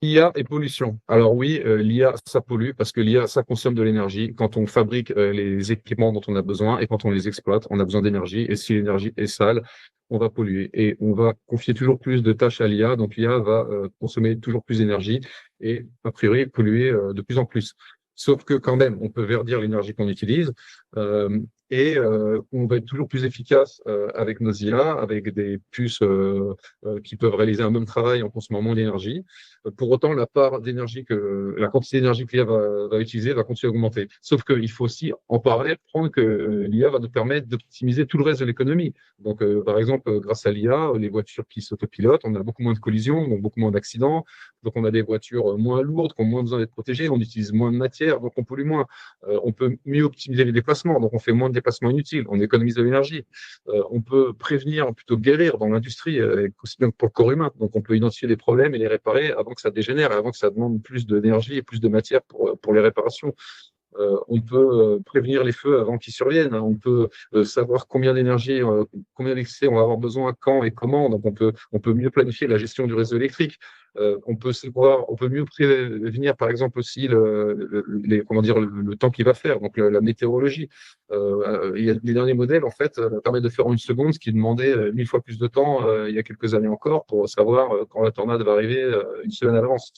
IA et pollution. Alors oui, l'IA, ça pollue parce que l'IA, ça consomme de l'énergie. Quand on fabrique les équipements dont on a besoin et quand on les exploite, on a besoin d'énergie. Et si l'énergie est sale, on va polluer. Et on va confier toujours plus de tâches à l'IA. Donc l'IA va consommer toujours plus d'énergie et, a priori, polluer de plus en plus. Sauf que quand même, on peut verdir l'énergie qu'on utilise. euh, on va être toujours plus efficace avec nos IA, avec des puces qui peuvent réaliser un même travail en consommant moins d'énergie. Pour autant, la quantité d'énergie que l'IA va utiliser va continuer à augmenter. Sauf qu'il faut aussi, en parallèle, prendre que l'IA va nous permettre d'optimiser tout le reste de l'économie. Donc, par exemple, grâce à l'IA, les voitures qui s'autopilotent, on a beaucoup moins de collisions, donc beaucoup moins d'accidents. Donc, on a des voitures moins lourdes, qui ont moins besoin d'être protégées, on utilise moins de matière, donc on pollue moins. On peut mieux optimiser les déplacements, donc on fait moins de déplacements inutiles, on économise de l'énergie. On peut prévenir plutôt que guérir dans l'industrie, aussi bien que pour le corps humain. Donc, on peut identifier des problèmes et les réparer avant que ça dégénère, et avant que ça demande plus d'énergie et plus de matière pour les réparations. On peut prévenir les feux avant qu'ils surviennent. On peut savoir combien d'énergie, combien d'excès on va avoir besoin, quand et comment. Donc, on peut mieux planifier la gestion du réseau électrique. On peut mieux prévenir, par exemple, aussi comment dire, le temps qu'il va faire, donc la météorologie. Il y a les derniers modèles, en fait, permettent de faire en une seconde, ce qui demandait 1000 fois plus de temps il y a quelques années encore pour savoir quand la tornade va arriver une semaine à l'avance.